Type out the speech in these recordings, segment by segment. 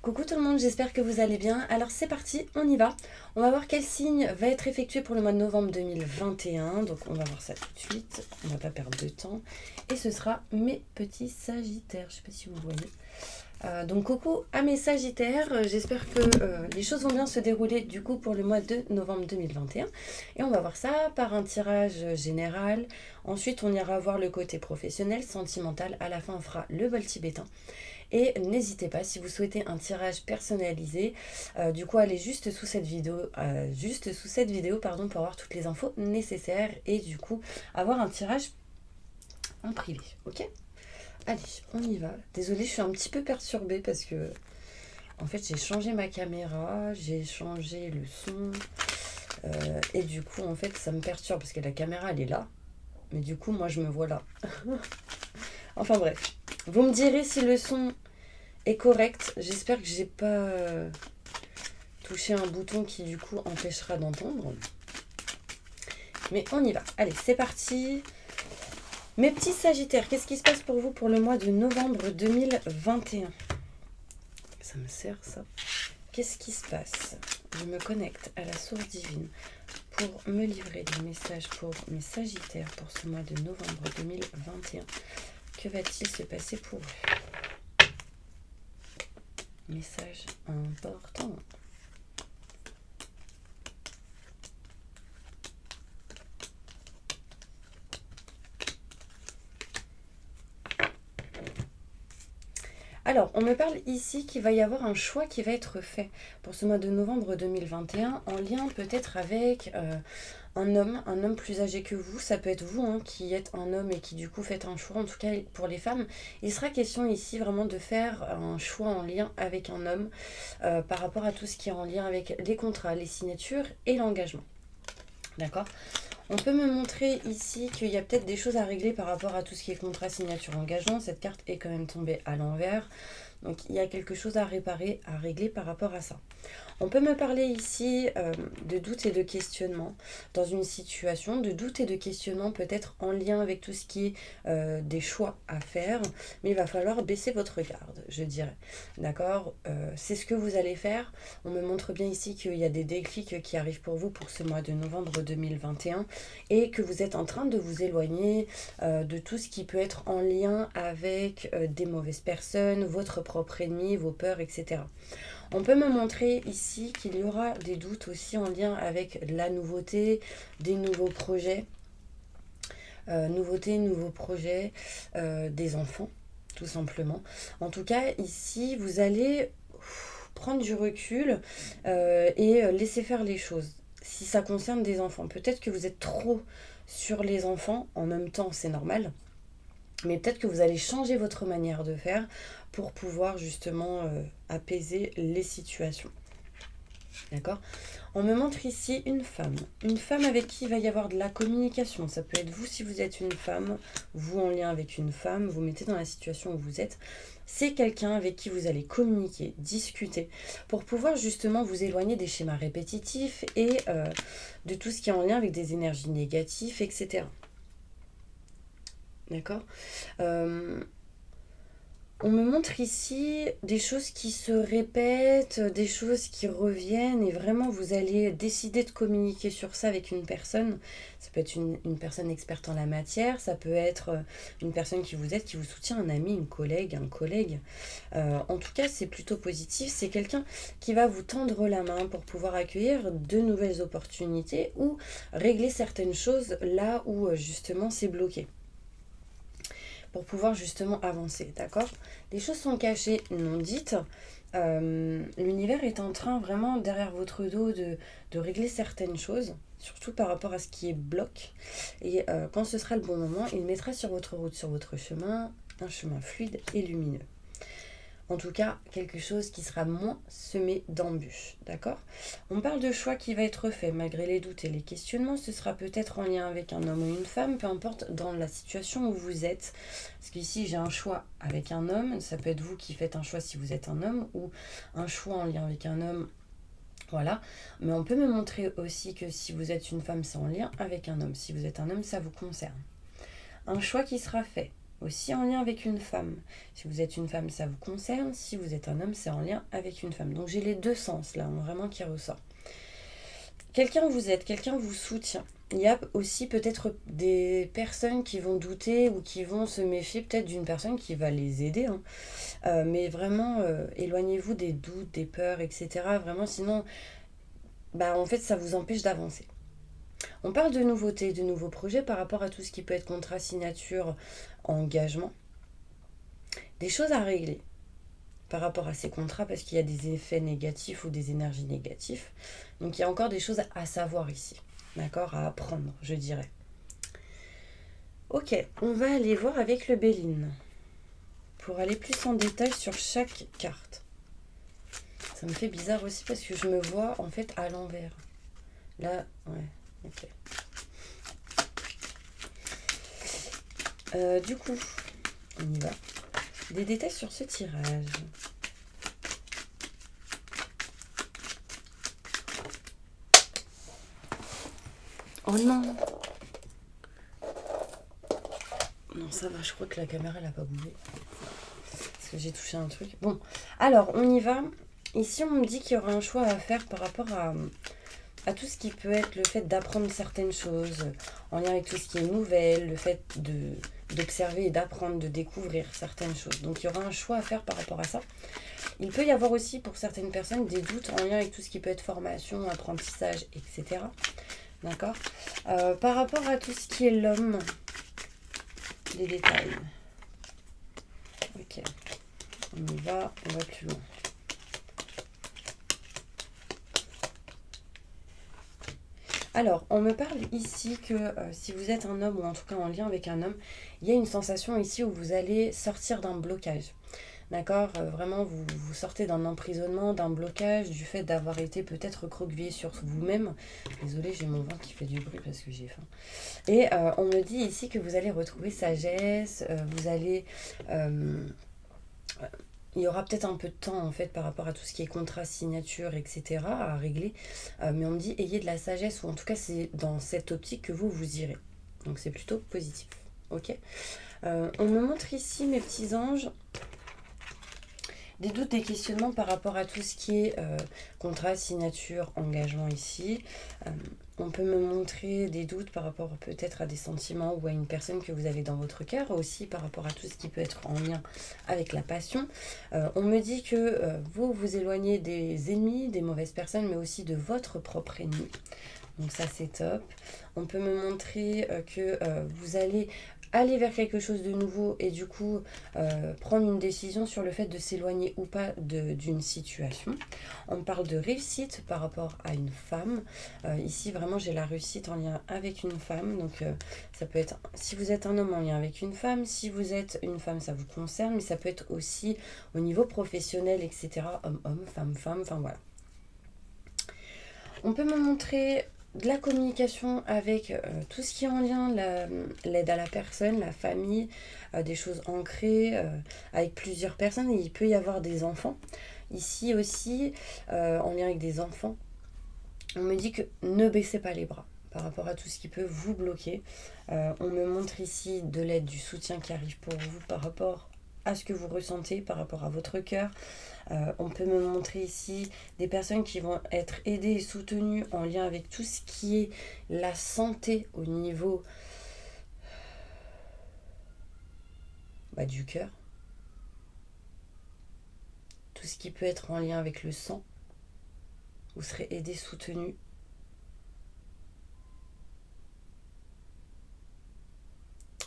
Coucou tout le monde, j'espère que vous allez bien. Alors c'est parti, on y va. On va voir quel signe va être effectué pour le mois de novembre 2021. Donc on va voir ça tout de suite, on va pas perdre de temps. Et ce sera mes petits sagittaires, je sais pas si vous voyez. Donc coucou à mes sagittaires, j'espère que les choses vont bien se dérouler du coup pour le mois de novembre 2021. Et on va voir ça par un tirage général. Ensuite on ira voir le côté professionnel, sentimental. À la fin on fera le bol tibétain. Et n'hésitez pas, si vous souhaitez un tirage personnalisé, du coup allez juste sous cette vidéo, pardon, pour avoir toutes les infos nécessaires et du coup avoir un tirage en privé, ok? Allez, on y va. Désolée, je suis un petit peu perturbée parce que en fait j'ai changé ma caméra, j'ai changé le son et du coup en fait ça me perturbe parce que la caméra elle est là, mais du coup moi je me vois là. Enfin bref, vous me direz si le son est correct. J'espère que j'ai pas touché un bouton qui du coup empêchera d'entendre. Mais on y va. Allez, c'est parti. Mes petits sagittaires, qu'est-ce qui se passe pour vous pour le mois de novembre 2021? Ça me sert ça. Qu'est-ce qui se passe? Je me connecte à la source divine pour me livrer des messages pour mes sagittaires pour ce mois de novembre 2021. Que va-t-il se passer pour eux? Message important. Alors, on me parle ici qu'il va y avoir un choix qui va être fait pour ce mois de novembre 2021 en lien peut-être avec un homme plus âgé que vous. Ça peut être vous qui êtes un homme et qui du coup faites un choix, en tout cas pour les femmes. Il sera question ici vraiment de faire un choix en lien avec un homme par rapport à tout ce qui est en lien avec les contrats, les signatures et l'engagement. D'accord? On peut me montrer ici qu'il y a peut-être des choses à régler par rapport à tout ce qui est contrat, signature, engagement. Cette carte est quand même tombée à l'envers. Donc il y a quelque chose à réparer, à régler par rapport à ça. On peut me parler ici de doutes et de questionnements dans une situation, de doutes et de questionnements peut-être en lien avec tout ce qui est des choix à faire, mais il va falloir baisser votre garde, je dirais. D'accord? C'est ce que vous allez faire. On me montre bien ici qu'il y a des déclics qui arrivent pour vous pour ce mois de novembre 2021 et que vous êtes en train de vous éloigner de tout ce qui peut être en lien avec des mauvaises personnes, votre propre ennemi, vos peurs, etc. On peut me montrer ici qu'il y aura des doutes aussi en lien avec la nouveauté, des nouveaux projets, des enfants, tout simplement. En tout cas, ici, vous allez prendre du recul et laisser faire les choses. Si ça concerne des enfants, peut-être que vous êtes trop sur les enfants, en même temps, c'est normal. Mais peut-être que vous allez changer votre manière de faire pour pouvoir justement apaiser les situations. D'accord? On me montre ici une femme. Une femme avec qui il va y avoir de la communication. Ça peut être vous si vous êtes une femme, vous en lien avec une femme, vous mettez dans la situation où vous êtes. C'est quelqu'un avec qui vous allez communiquer, discuter, pour pouvoir justement vous éloigner des schémas répétitifs et de tout ce qui est en lien avec des énergies négatives, etc. D'accord? On me montre ici des choses qui se répètent, des choses qui reviennent et vraiment vous allez décider de communiquer sur ça avec une personne. Ça peut être une personne experte en la matière, ça peut être une personne qui vous aide, qui vous soutient, un ami, une collègue, un collègue. En tout cas, c'est plutôt positif. C'est quelqu'un qui va vous tendre la main pour pouvoir accueillir de nouvelles opportunités ou régler certaines choses là où justement c'est bloqué pour pouvoir justement avancer, d'accord? Les choses sont cachées, non dites. L'univers est en train vraiment derrière votre dos de régler certaines choses, surtout par rapport à ce qui est bloc. Et quand ce sera le bon moment, il mettra sur votre route, sur votre chemin, un chemin fluide et lumineux. En tout cas, quelque chose qui sera moins semé d'embûches, d'accord? On parle de choix qui va être fait, malgré les doutes et les questionnements, ce sera peut-être en lien avec un homme ou une femme, peu importe dans la situation où vous êtes. Parce qu'ici, j'ai un choix avec un homme, ça peut être vous qui faites un choix si vous êtes un homme, ou un choix en lien avec un homme, voilà. Mais on peut me montrer aussi que si vous êtes une femme, c'est en lien avec un homme. Si vous êtes un homme, ça vous concerne. Un choix qui sera fait. aussi en lien avec une femme. Si vous êtes une femme, ça vous concerne. Si vous êtes un homme, c'est en lien avec une femme. Donc j'ai les deux sens là, vraiment qui ressort. Quelqu'un vous aide, quelqu'un vous soutient. Il y a aussi peut-être des personnes qui vont douter ou qui vont se méfier peut-être d'une personne qui va les aider. Mais vraiment, éloignez-vous des doutes, des peurs, etc. Vraiment, sinon, en fait, ça vous empêche d'avancer. On parle de nouveautés, de nouveaux projets par rapport à tout ce qui peut être contrat, signature, engagement. Des choses à régler par rapport à ces contrats parce qu'il y a des effets négatifs ou des énergies négatives. Donc il y a encore des choses à savoir ici, d'accord, à apprendre, je dirais. Ok, on va aller voir avec le Béline pour aller plus en détail sur chaque carte. Ça me fait bizarre aussi parce que je me vois en fait à l'envers. Là, ouais, ok. Du coup, on y va. Des détails sur ce tirage. Oh non! Non, ça va, je crois que la caméra elle a pas bougé. Parce que j'ai touché un truc. Bon, alors on y va. Ici, on me dit qu'il y aura un choix à faire par rapport à tout ce qui peut être le fait d'apprendre certaines choses, en lien avec tout ce qui est nouvelle, le fait d'observer et d'apprendre, de découvrir certaines choses. Donc il y aura un choix à faire par rapport à ça. Il peut y avoir aussi pour certaines personnes des doutes en lien avec tout ce qui peut être formation, apprentissage, etc. D'accord. Par rapport à tout ce qui est l'homme, les détails. Ok, on y va, on va plus loin. Alors, on me parle ici que si vous êtes un homme, ou en tout cas en lien avec un homme, il y a une sensation ici où vous allez sortir d'un blocage. D'accord, vraiment, vous sortez d'un emprisonnement, d'un blocage, du fait d'avoir été peut-être recroquevillé sur vous-même. Désolée, j'ai mon ventre qui fait du bruit parce que j'ai faim. Et on me dit ici que vous allez retrouver sagesse, vous allez... il y aura peut-être un peu de temps en fait par rapport à tout ce qui est contrat, signature, etc. à régler. Mais on me dit ayez de la sagesse, ou en tout cas c'est dans cette optique que vous irez. Donc c'est plutôt positif. Ok. On me montre ici, mes petits anges, des doutes, des questionnements par rapport à tout ce qui est contrat, signature, engagement ici. On peut me montrer des doutes par rapport peut-être à des sentiments ou à une personne que vous avez dans votre cœur, aussi par rapport à tout ce qui peut être en lien avec la passion. On me dit que vous vous éloignez des ennemis, des mauvaises personnes, mais aussi de votre propre ennemi. Donc ça c'est top. On peut me montrer que vous allez aller vers quelque chose de nouveau et du coup prendre une décision sur le fait de s'éloigner ou pas d'une situation. On parle de réussite par rapport à une femme. Ici vraiment j'ai la réussite en lien avec une femme. Donc ça peut être, si vous êtes un homme, en lien avec une femme. Si vous êtes une femme, ça vous concerne. Mais ça peut être aussi au niveau professionnel, etc. Homme, femme, enfin voilà. On peut me montrer de la communication avec tout ce qui est en lien, l'aide à la personne, la famille, des choses ancrées avec plusieurs personnes. Et il peut y avoir des enfants. Ici aussi, en lien avec des enfants, on me dit que ne baissez pas les bras par rapport à tout ce qui peut vous bloquer. On me montre ici de l'aide, du soutien qui arrive pour vous par rapport à ce que vous ressentez, par rapport à votre cœur. On peut me montrer ici des personnes qui vont être aidées et soutenues en lien avec tout ce qui est la santé au niveau du cœur. Tout ce qui peut être en lien avec le sang. Vous serez aidés, soutenus.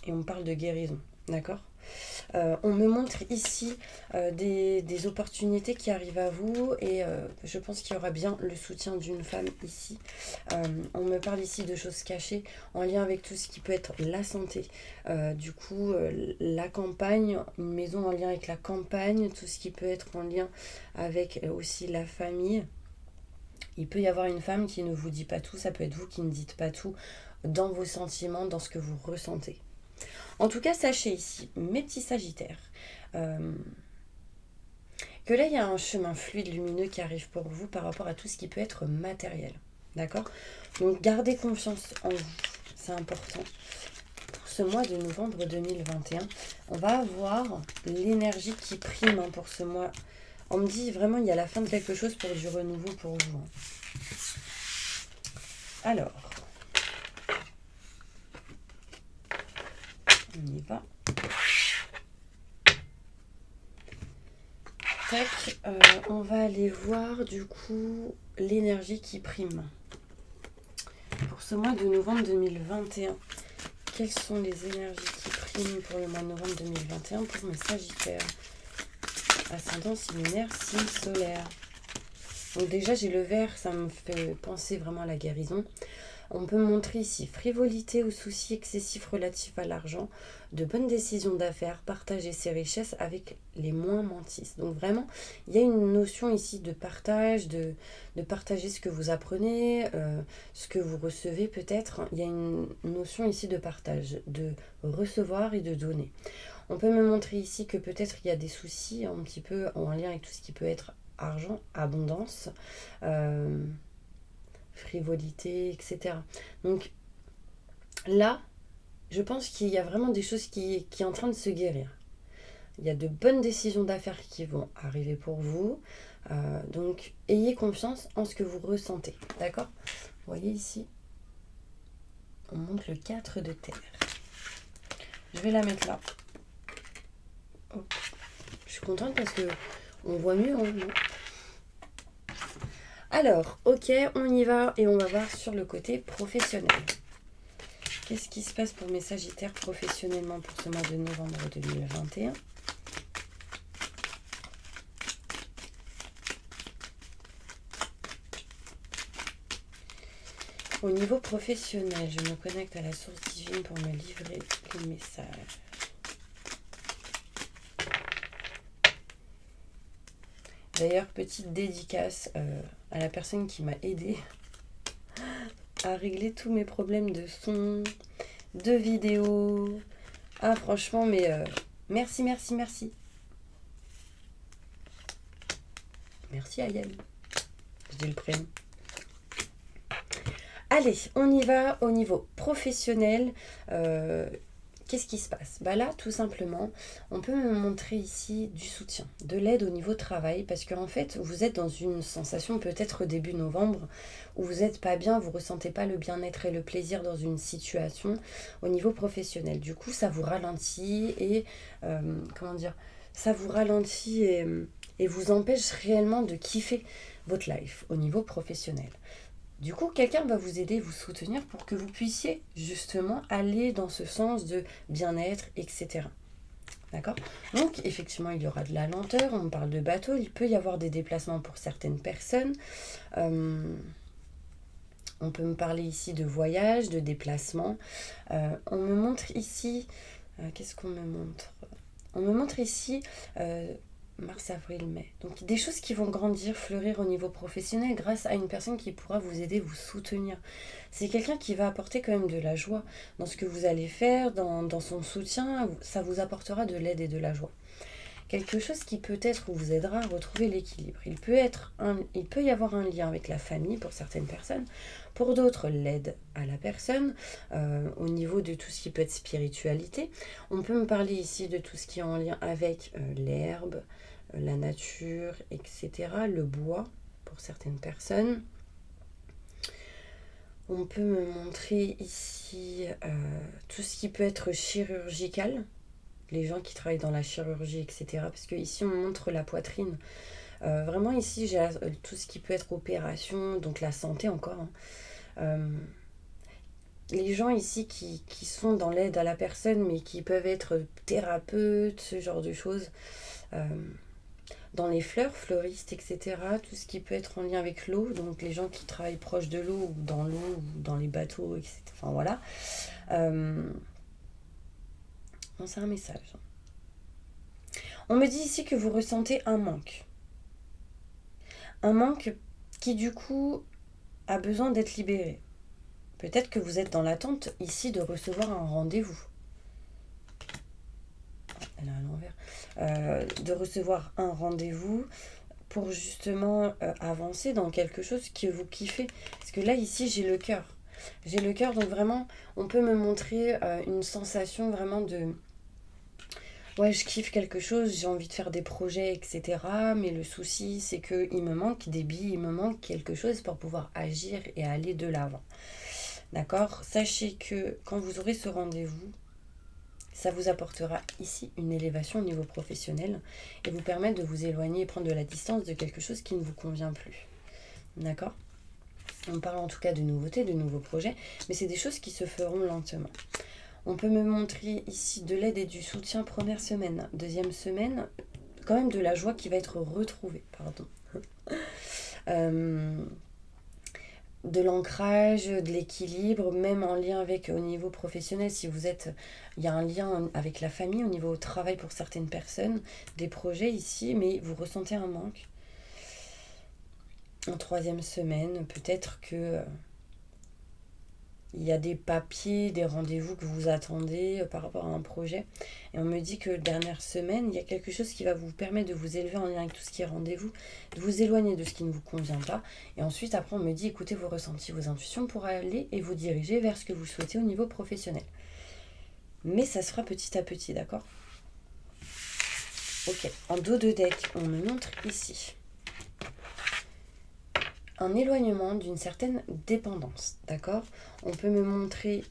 Et on parle de guérison, d'accord ? On me montre ici des opportunités qui arrivent à vous et je pense qu'il y aura bien le soutien d'une femme ici. On me parle ici de choses cachées en lien avec tout ce qui peut être la santé. Du coup, la campagne, une maison en lien avec la campagne, tout ce qui peut être en lien avec aussi la famille. Il peut y avoir une femme qui ne vous dit pas tout, ça peut être vous qui ne dites pas tout dans vos sentiments, dans ce que vous ressentez. En tout cas, sachez ici, mes petits sagittaires, que là, il y a un chemin fluide, lumineux qui arrive pour vous par rapport à tout ce qui peut être matériel. D'accord ? Donc, gardez confiance en vous. C'est important. Pour ce mois de novembre 2021, on va avoir l'énergie qui prime pour ce mois. On me dit vraiment il y a la fin de quelque chose pour du renouveau pour vous. Alors, on y va. Tac, on va aller voir du coup l'énergie qui prime. Pour ce mois de novembre 2021, quelles sont les énergies qui priment pour le mois de novembre 2021 pour mes Sagittaires? Ascendant, signe lunaire, signe solaire. Donc déjà j'ai le vert, ça me fait penser vraiment à la guérison. On peut montrer ici frivolité ou soucis excessifs relatifs à l'argent, de bonnes décisions d'affaires, partager ses richesses avec les moins mentis. Donc vraiment, il y a une notion ici de partage, de partager ce que vous apprenez, ce que vous recevez peut-être. Il y a une notion ici de partage, de recevoir et de donner. On peut me montrer ici que peut-être il y a des soucis un petit peu en lien avec tout ce qui peut être argent, abondance, frivolité, etc. Donc là, je pense qu'il y a vraiment des choses qui est en train de se guérir. Il y a de bonnes décisions d'affaires qui vont arriver pour vous. Donc, ayez confiance en ce que vous ressentez. D'accord? Vous voyez ici, on montre le 4 de terre. Je vais la mettre là. Hop. Je suis contente parce que on voit mieux. Hein. Alors, ok, on y va et on va voir sur le côté professionnel. Qu'est-ce qui se passe pour mes Sagittaires professionnellement pour ce mois de novembre 2021? Au niveau professionnel, je me connecte à la source divine pour me livrer les messages. D'ailleurs, petite dédicace à la personne qui m'a aidée à régler tous mes problèmes de son, de vidéo. Ah, franchement, mais merci, merci, merci. Merci Ayane. Je dis le prénom. Allez, on y va au niveau professionnel. Qu'est-ce qui se passe? Bah là, tout simplement, on peut me montrer ici du soutien, de l'aide au niveau travail, parce qu'en fait, vous êtes dans une sensation peut-être début novembre, où vous n'êtes pas bien, vous ne ressentez pas le bien-être et le plaisir dans une situation au niveau professionnel. Du coup, ça vous ralentit et, comment dire, ça vous ralentit et vous empêche réellement de kiffer votre life au niveau professionnel. Du coup, quelqu'un va vous aider, vous soutenir pour que vous puissiez justement aller dans ce sens de bien-être, etc. D'accord? Donc, effectivement, il y aura de la lenteur, on parle de bateau, il peut y avoir des déplacements pour certaines personnes. On peut me parler ici de voyage, de déplacement. On me montre ici... qu'est-ce qu'on me montre? On me montre ici... mars, avril, mai. Donc des choses qui vont grandir, fleurir au niveau professionnel grâce à une personne qui pourra vous aider, vous soutenir. C'est quelqu'un qui va apporter quand même de la joie dans ce que vous allez faire, dans son soutien. Ça vous apportera de l'aide et de la joie. Quelque chose qui peut-être vous aidera à retrouver l'équilibre. Il peut y avoir un lien avec la famille pour certaines personnes. Pour d'autres, l'aide à la personne au niveau de tout ce qui peut être spiritualité. On peut me parler ici de tout ce qui est en lien avec l'herbe, la nature, etc. Le bois pour certaines personnes. On peut me montrer ici tout ce qui peut être chirurgical. Les gens qui travaillent dans la chirurgie, etc. Parce que ici on montre la poitrine. Vraiment ici j'ai tout ce qui peut être opération, donc la santé encore. Les gens ici qui sont dans l'aide à la personne, mais qui peuvent être thérapeutes, ce genre de choses. Dans les fleurs, fleuristes, etc. Tout ce qui peut être en lien avec l'eau, donc les gens qui travaillent proche de l'eau, ou dans l'eau, ou dans les bateaux, etc. Enfin voilà. Non, c'est un message. On me dit ici que vous ressentez un manque. Un manque qui du coup a besoin d'être libéré. Peut-être que vous êtes dans l'attente ici de recevoir un rendez-vous. Elle est à l'envers. De recevoir un rendez-vous pour justement avancer dans quelque chose que vous kiffez. Parce que là, ici, j'ai le cœur. J'ai le cœur, donc vraiment, on peut me montrer une sensation vraiment de... Ouais, je kiffe quelque chose, j'ai envie de faire des projets, etc. Mais le souci, c'est qu'il me manque des billes, il me manque quelque chose pour pouvoir agir et aller de l'avant. D'accord? Sachez que quand vous aurez ce rendez-vous, ça vous apportera ici une élévation au niveau professionnel et vous permettre de vous éloigner et prendre de la distance de quelque chose qui ne vous convient plus. D'accord? On parle en tout cas de nouveautés, de nouveaux projets, mais c'est des choses qui se feront lentement. On peut me montrer ici de l'aide et du soutien première semaine. Deuxième semaine, quand même de la joie qui va être retrouvée. Pardon. De l'ancrage, de l'équilibre, même en lien avec au niveau professionnel, si vous êtes, il y a un lien avec la famille au niveau travail pour certaines personnes, des projets ici, mais vous ressentez un manque. En troisième semaine, peut-être que il y a des papiers, des rendez-vous que vous attendez par rapport à un projet. Et on me dit que dernière semaine, il y a quelque chose qui va vous permettre de vous élever en lien avec tout ce qui est rendez-vous, de vous éloigner de ce qui ne vous convient pas. Et ensuite, après, on me dit, écoutez vos ressentis, vos intuitions pour aller et vous diriger vers ce que vous souhaitez au niveau professionnel. Mais ça se fera petit à petit, d'accord? Ok, en dos de deck, on me montre ici un éloignement d'une certaine dépendance, d'accord? On peut me montrer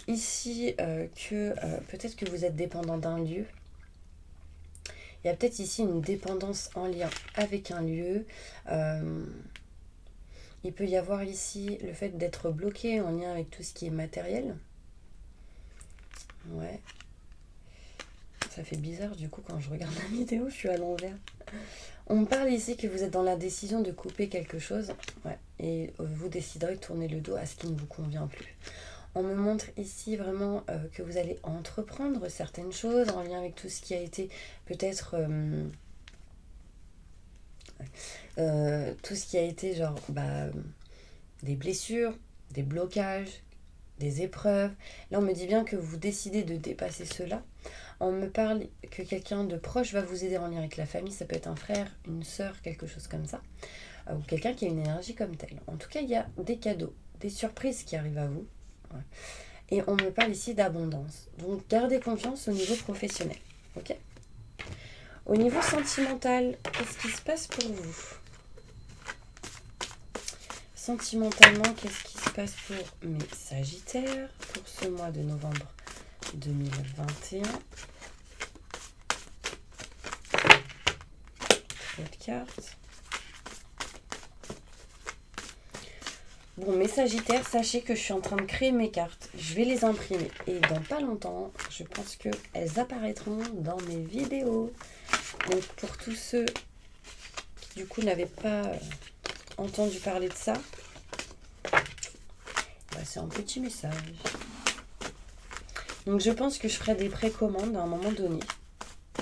ici que peut-être que vous êtes dépendant d'un lieu. Il y a peut-être ici une dépendance en lien avec un lieu. Il peut y avoir ici le fait d'être bloqué en lien avec tout ce qui est matériel. Ouais. Ça fait bizarre du coup quand je regarde la vidéo, je suis à l'envers. On me parle ici que vous êtes dans la décision de couper quelque chose. Ouais. Et vous déciderez de tourner le dos à ce qui ne vous convient plus. On me montre ici vraiment que vous allez entreprendre certaines choses en lien avec tout ce qui a été peut-être... tout ce qui a été genre des blessures, des blocages, des épreuves. Là, on me dit bien que vous décidez de dépasser cela. On me parle que quelqu'un de proche va vous aider en lien avec la famille. Ça peut être un frère, une sœur, quelque chose comme ça. Ou quelqu'un qui a une énergie comme telle. En tout cas, il y a des cadeaux, des surprises qui arrivent à vous. Ouais. Et on me parle ici d'abondance. Donc, gardez confiance au niveau professionnel. Ok ? Au niveau sentimental, qu'est-ce qui se passe pour vous ? Sentimentalement, qu'est-ce qui se passe pour mes Sagittaires pour ce mois de novembre 2021 ? Autre carte. Bon, mes Sagittaires, sachez que je suis en train de créer mes cartes. Je vais les imprimer. Et dans pas longtemps, je pense qu'elles apparaîtront dans mes vidéos. Donc, pour tous ceux qui, du coup, n'avaient pas entendu parler de ça, c'est un petit message. Donc, je pense que je ferai des précommandes à un moment donné.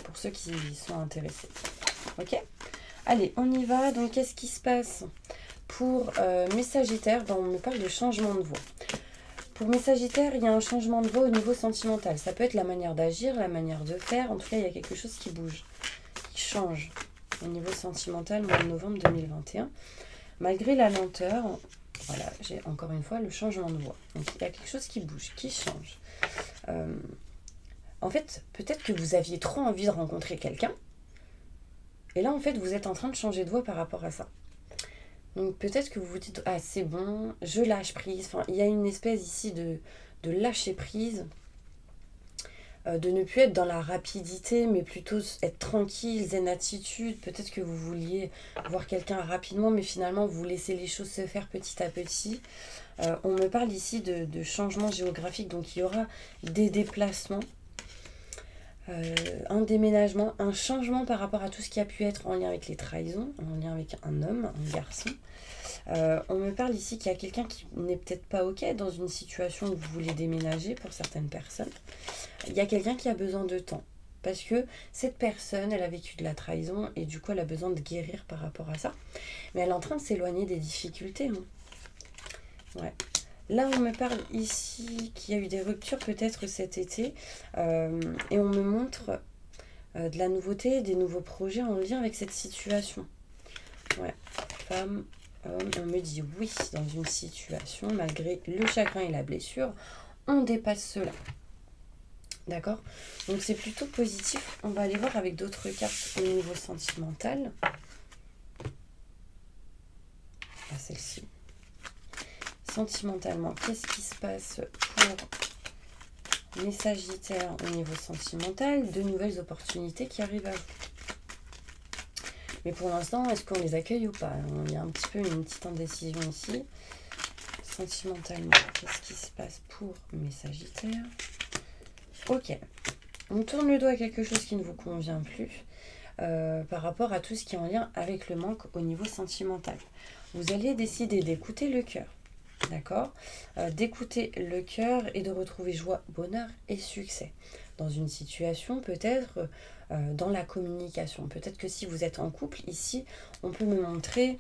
Pour ceux qui sont intéressés. Ok ? Allez, on y va. Donc, qu'est-ce qui se passe ? Pour mes Sagittaires, on me parle de changement de voix. Pour mes Sagittaires, il y a un changement de voix au niveau sentimental. Ça peut être la manière d'agir, la manière de faire. En tout cas, il y a quelque chose qui bouge, qui change au niveau sentimental, mois de novembre 2021. Malgré la lenteur, voilà, j'ai encore une fois le changement de voix. Donc, il y a quelque chose qui bouge, qui change. En fait, peut-être que vous aviez trop envie de rencontrer quelqu'un. Et là, en fait, vous êtes en train de changer de voix par rapport à ça. Donc peut-être que vous vous dites, ah c'est bon, je lâche prise. Enfin, il y a une espèce ici de lâcher prise, de ne plus être dans la rapidité, mais plutôt être tranquille, zen attitude. Peut-être que vous vouliez voir quelqu'un rapidement, mais finalement vous laissez les choses se faire petit à petit. On me parle ici de changement géographique, donc il y aura des déplacements. Un déménagement, un changement par rapport à tout ce qui a pu être en lien avec les trahisons, en lien avec un homme, un garçon. On me parle ici qu'il y a quelqu'un qui n'est peut-être pas OK dans une situation où vous voulez déménager pour certaines personnes. Il y a quelqu'un qui a besoin de temps. Parce que cette personne, elle a vécu de la trahison et du coup, elle a besoin de guérir par rapport à ça. Mais elle est en train de s'éloigner des difficultés. Hein. Ouais. Là, on me parle ici qu'il y a eu des ruptures peut-être cet été et on me montre de la nouveauté, des nouveaux projets en lien avec cette situation. Ouais, femme, On me dit oui dans une situation, malgré le chagrin et la blessure, on dépasse cela. D'accord? Donc c'est plutôt positif. On va aller voir avec d'autres cartes au niveau sentimental. Ah, celle-ci. Sentimentalement, qu'est-ce qui se passe pour les Sagittaires au niveau sentimental? De nouvelles opportunités qui arrivent à vous. Mais pour l'instant, est-ce qu'on les accueille ou pas? Il y a un petit peu une petite indécision ici. Sentimentalement, qu'est-ce qui se passe pour mes Sagittaires? Ok. On tourne le dos à quelque chose qui ne vous convient plus par rapport à tout ce qui est en lien avec le manque au niveau sentimental. Vous allez décider d'écouter le cœur. D'accord? D'écouter le cœur et de retrouver joie, bonheur et succès. Dans une situation, peut-être dans la communication. Peut-être que si vous êtes en couple, ici, on peut me montrer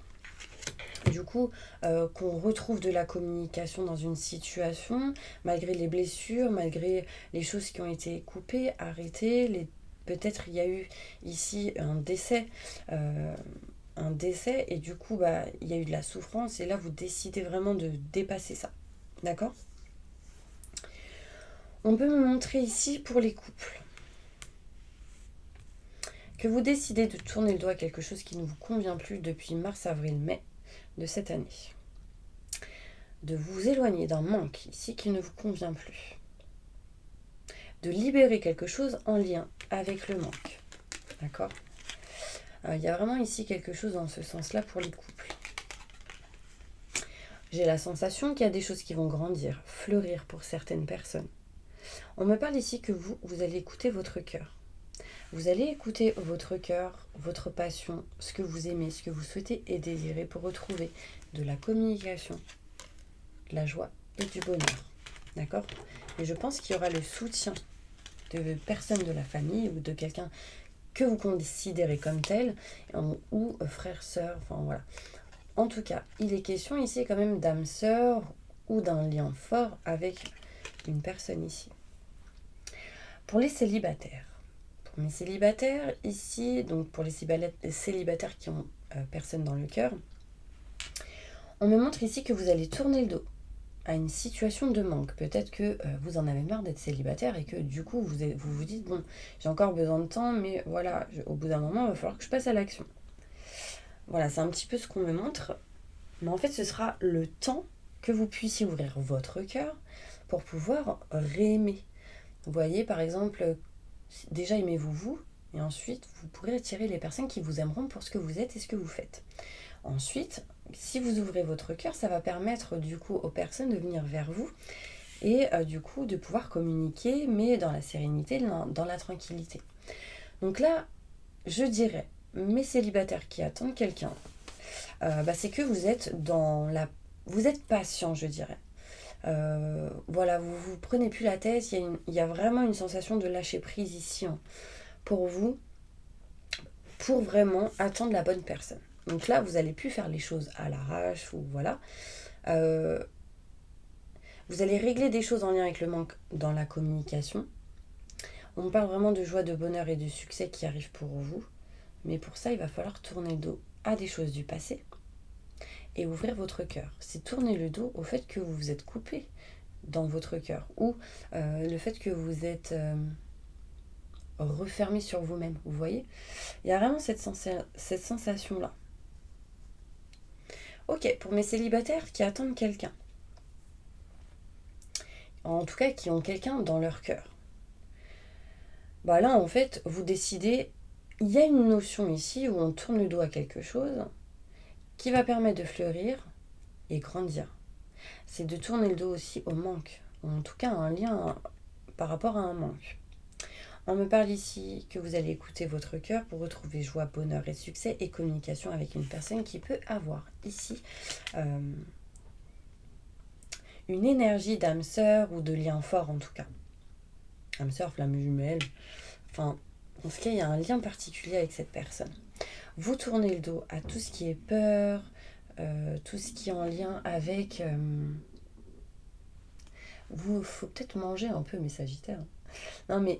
du coup qu'on retrouve de la communication dans une situation, malgré les blessures, malgré les choses qui ont été coupées, arrêtées. Peut-être il y a eu ici un décès. Et du coup il y a eu de la souffrance et là vous décidez vraiment de dépasser ça, d'accord? On peut me montrer ici pour les couples que vous décidez de tourner le dos à quelque chose qui ne vous convient plus depuis mars, avril, mai de cette année, de vous éloigner d'un manque ici qui ne vous convient plus, de libérer quelque chose en lien avec le manque, d'accord? Il y a vraiment ici quelque chose dans ce sens-là pour les couples. J'ai la sensation qu'il y a des choses qui vont grandir, fleurir pour certaines personnes. On me parle ici que vous allez écouter votre cœur. Vous allez écouter votre cœur, votre passion, ce que vous aimez, ce que vous souhaitez et désirez pour retrouver de la communication, de la joie et du bonheur. D'accord? Et je pense qu'il y aura le soutien de personnes de la famille ou de quelqu'un que vous considérez comme tel, ou frère, sœur, enfin voilà. En tout cas, il est question ici quand même d'âme sœur ou d'un lien fort avec une personne ici. Pour les célibataires, pour mes célibataires ici, donc pour les célibataires qui ont personne dans le cœur, on me montre ici que vous allez tourner le dos à une situation de manque. Peut-être que vous en avez marre d'être célibataire et que du coup vous vous dites bon, j'ai encore besoin de temps, mais voilà, au bout d'un moment il va falloir que je passe à l'action. Voilà, c'est un petit peu ce qu'on me montre. Mais en fait, ce sera le temps que vous puissiez ouvrir votre cœur pour pouvoir réaimer. Vous voyez, par exemple, déjà aimez-vous vous, et ensuite, vous pourrez attirer les personnes qui vous aimeront pour ce que vous êtes et ce que vous faites. Ensuite, si vous ouvrez votre cœur, ça va permettre du coup aux personnes de venir vers vous et du coup de pouvoir communiquer, mais dans la sérénité, dans la tranquillité. Donc là, je dirais, mes célibataires qui attendent quelqu'un, c'est que vous êtes vous êtes patient, je dirais. Voilà, vous prenez plus la tête, il y a vraiment une sensation de lâcher prise ici pour vous, pour vraiment attendre la bonne personne. Donc là, vous n'allez plus faire les choses à l'arrache ou voilà. Vous allez régler des choses en lien avec le manque dans la communication. On parle vraiment de joie, de bonheur et de succès qui arrivent pour vous. Mais pour ça, il va falloir tourner le dos à des choses du passé et ouvrir votre cœur. C'est tourner le dos au fait que vous vous êtes coupé dans votre cœur ou le fait que vous êtes refermé sur vous-même. Vous voyez? Il y a vraiment cette sensation-là. Ok, pour mes célibataires qui attendent quelqu'un, en tout cas qui ont quelqu'un dans leur cœur, là en fait vous décidez, il y a une notion ici où on tourne le dos à quelque chose qui va permettre de fleurir et grandir. C'est de tourner le dos aussi au manque, ou en tout cas à un lien par rapport à un manque. On me parle ici que vous allez écouter votre cœur pour retrouver joie, bonheur et succès et communication avec une personne qui peut avoir ici une énergie d'âme sœur ou de lien fort en tout cas. Âme sœur, flamme jumelle, enfin en tout cas il y a un lien particulier avec cette personne. Vous tournez le dos à tout ce qui est peur, tout ce qui est en lien avec... faut peut-être manger un peu mes Sagittaires. Non mais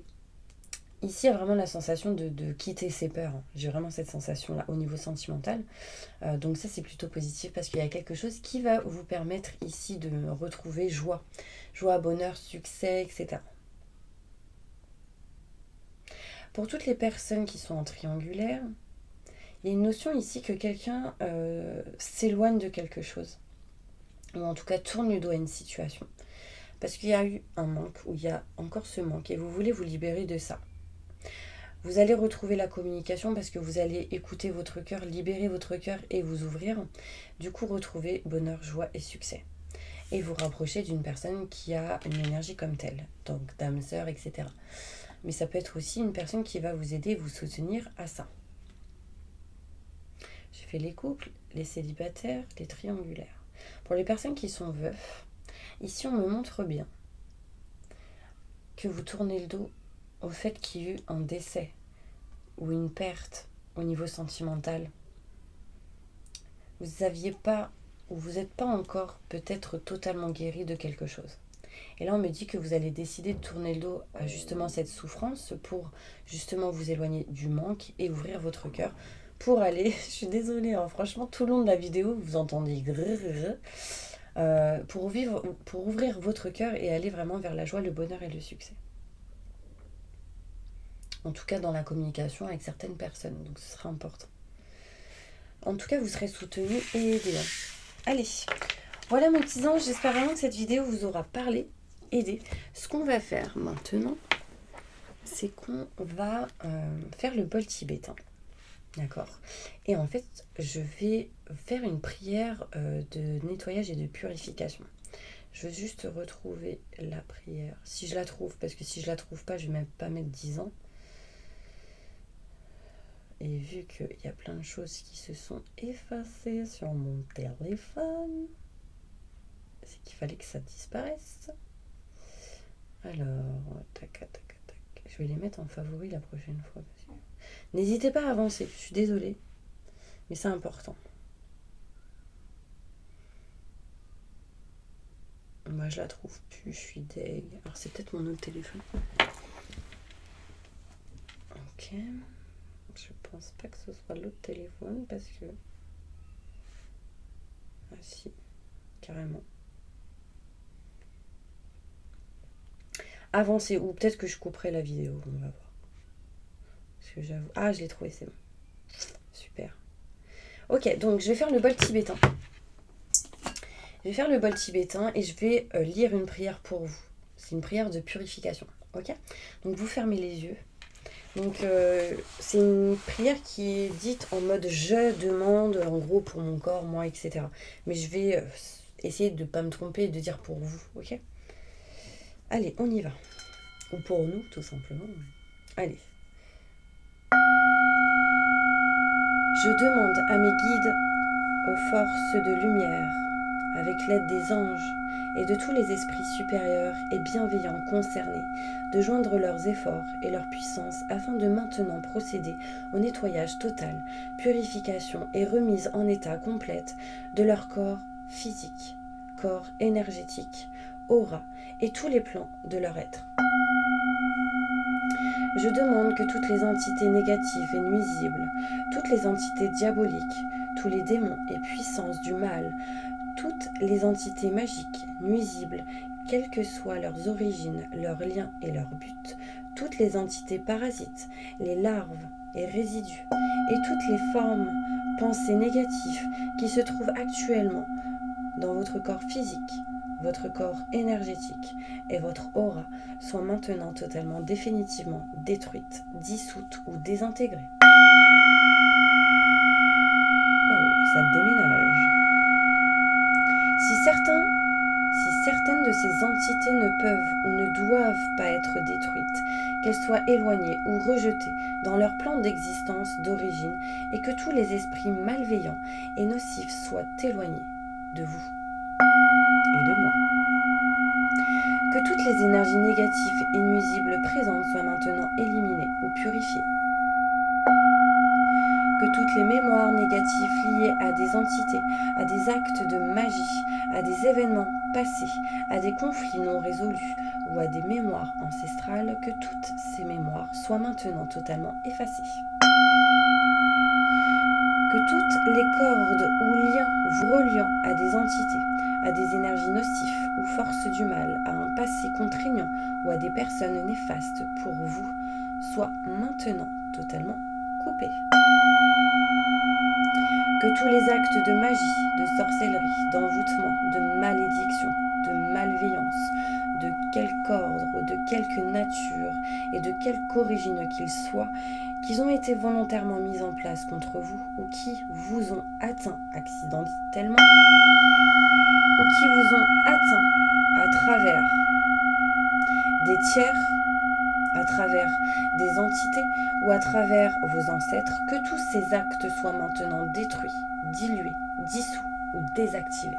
ici, il y a vraiment la sensation de quitter ses peurs. J'ai vraiment cette sensation-là au niveau sentimental. Donc ça, c'est plutôt positif parce qu'il y a quelque chose qui va vous permettre ici de retrouver joie. Joie, bonheur, succès, etc. Pour toutes les personnes qui sont en triangulaire, il y a une notion ici que quelqu'un s'éloigne de quelque chose. Ou en tout cas tourne le dos à une situation. Parce qu'il y a eu un manque, ou il y a encore ce manque, et vous voulez vous libérer de ça. Vous allez retrouver la communication parce que vous allez écouter votre cœur, libérer votre cœur et vous ouvrir. Du coup, retrouver bonheur, joie et succès. Et vous rapprocher d'une personne qui a une énergie comme telle. Donc, dame, sœur, etc. Mais ça peut être aussi une personne qui va vous aider, vous soutenir à ça. J'ai fait les couples, les célibataires, les triangulaires. Pour les personnes qui sont veufs, ici on me montre bien que vous tournez le dos au fait qu'il y ait eu un décès ou une perte au niveau sentimental. Vous n'aviez pas, ou vous n'êtes pas encore peut-être totalement guéri de quelque chose. Et là on me dit que vous allez décider de tourner le dos à justement cette souffrance pour justement vous éloigner du manque et ouvrir votre cœur pour aller, je suis désolée, hein, franchement tout le long de la vidéo vous entendez pour ouvrir votre cœur et aller vraiment vers la joie, le bonheur et le succès. En tout cas dans la communication avec certaines personnes, donc ce sera important. En tout cas vous serez soutenu et aidé. Allez, voilà mes petits anges, j'espère vraiment que cette vidéo vous aura parlé, aidé. Ce qu'on va faire maintenant, c'est qu'on va faire le bol tibétain. D'accord. Et en fait, je vais faire une prière de nettoyage et de purification. Je veux juste retrouver la prière. Si je la trouve, parce que si je la trouve pas, je vais même pas mettre 10 ans. Et vu qu'il y a plein de choses qui se sont effacées sur mon téléphone, c'est qu'il fallait que ça disparaisse. Alors, tac, tac, tac. Je vais les mettre en favori la prochaine fois. Parce que... N'hésitez pas à avancer, je suis désolée. Mais c'est important. Moi, je la trouve plus, je suis deg. Alors, c'est peut-être mon autre téléphone. Ok. Je pense pas que ce soit l'autre téléphone parce que... Ah si, carrément. Avancez, ou peut-être que je couperai la vidéo, on va voir. Parce que j'avoue... Ah, je l'ai trouvé, c'est bon. Super. Ok, donc je vais faire le bol tibétain. Je vais faire le bol tibétain et je vais lire une prière pour vous. C'est une prière de purification, ok? Donc vous fermez les yeux. Donc c'est une prière qui est dite en mode je demande, en gros pour mon corps, moi, etc. Mais je vais essayer de ne pas me tromper et de dire pour vous, ok? Allez, on y va. Ou pour nous, tout simplement. Allez. Je demande à mes guides, aux forces de lumière, avec l'aide des anges et de tous les esprits supérieurs et bienveillants concernés, de joindre leurs efforts et leur puissance afin de maintenant procéder au nettoyage total, purification et remise en état complète de leur corps physique, corps énergétique, aura et tous les plans de leur être. Je demande que toutes les entités négatives et nuisibles, toutes les entités diaboliques, tous les démons et puissances du mal, toutes les entités magiques, nuisibles, quelles que soient leurs origines, leurs liens et leurs buts, toutes les entités parasites, les larves et résidus, et toutes les formes, pensées négatives qui se trouvent actuellement dans votre corps physique, votre corps énergétique et votre aura soient maintenant totalement définitivement détruites, dissoutes ou désintégrées. Oh, ça déménage. Si certaines de ces entités ne peuvent ou ne doivent pas être détruites, qu'elles soient éloignées ou rejetées dans leur plan d'existence d'origine et que tous les esprits malveillants et nocifs soient éloignés de vous et de moi. Que toutes les énergies négatives et nuisibles présentes soient maintenant éliminées ou purifiées. que toutes les mémoires négatives liées à des entités, à des actes de magie, à des événements passés, à des conflits non résolus ou à des mémoires ancestrales, que toutes ces mémoires soient maintenant totalement effacées. Que toutes les cordes ou liens vous reliant à des entités, à des énergies nocives ou forces du mal, à un passé contraignant ou à des personnes néfastes pour vous, soient maintenant totalement coupés. Que tous les actes de magie, de sorcellerie, d'envoûtement, de malédiction, de malveillance, de quelque ordre ou de quelque nature et de quelque origine qu'ils soient, qu'ils ont été volontairement mis en place contre vous ou qui vous ont atteint accidentellement ou qui vous ont atteint à travers des tiers, à travers des entités ou à travers vos ancêtres, que tous ces actes soient maintenant détruits, dilués, dissous ou désactivés.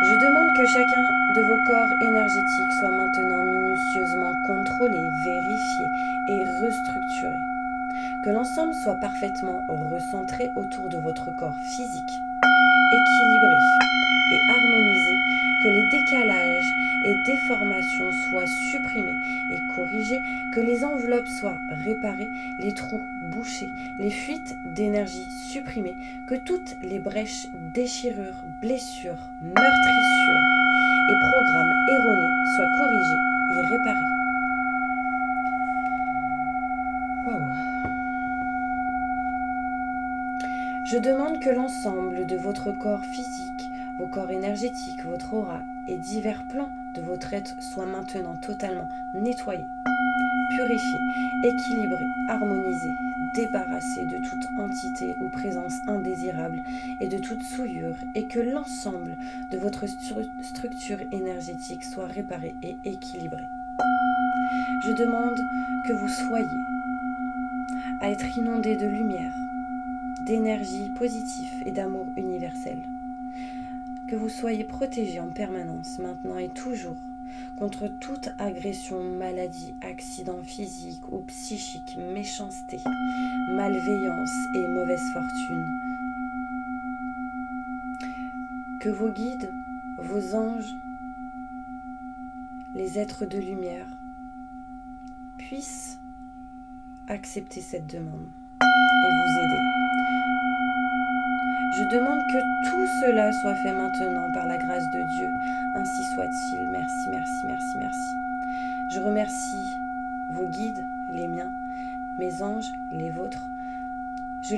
Je demande que chacun de vos corps énergétiques soit maintenant minutieusement contrôlé, vérifié et restructuré. Que l'ensemble soit parfaitement recentré autour de votre corps physique, équilibré et harmonisé, que les décalages et déformations soient supprimés et corrigés, que les enveloppes soient réparées, les trous bouchés, les fuites d'énergie supprimées, que toutes les brèches, déchirures, blessures, meurtrissures et programmes erronés soient corrigés et réparés. Waouh! Je demande que l'ensemble de votre corps physique, vos corps énergétiques, votre aura et divers plans de votre être soient maintenant totalement nettoyés, purifiés, équilibrés, harmonisés, débarrassés de toute entité ou présence indésirable et de toute souillure, et que l'ensemble de votre structure énergétique soit réparé et équilibré. Je demande que vous soyez à être inondé de lumière, d'énergie positive et d'amour universel. Que vous soyez protégés en permanence, maintenant et toujours, contre toute agression, maladie, accident physique ou psychique, méchanceté, malveillance et mauvaise fortune. Que vos guides, vos anges, les êtres de lumière puissent accepter cette demande et vous aider. Je demande que tout cela soit fait maintenant par la grâce de Dieu. Ainsi soit-il. Merci, merci, merci, merci. Je remercie vos guides, les miens, mes anges, les vôtres. Je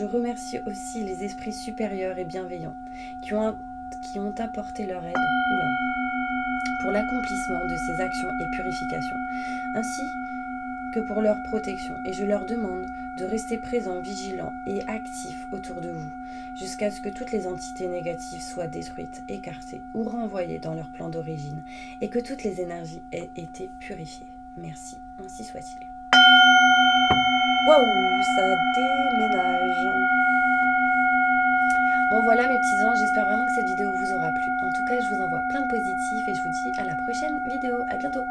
remercie aussi les esprits supérieurs et bienveillants qui ont apporté leur aide pour l'accomplissement de ces actions et purifications, ainsi que pour leur protection. Et je leur demande de rester présents, vigilants et actifs autour de vous, jusqu'à ce que toutes les entités négatives soient détruites, écartées ou renvoyées dans leur plan d'origine, et que toutes les énergies aient été purifiées. Merci, ainsi soit-il. Waouh, ça déménage. Bon voilà mes petits anges, j'espère vraiment que cette vidéo vous aura plu. En tout cas, je vous envoie plein de positifs et je vous dis à la prochaine vidéo. À bientôt.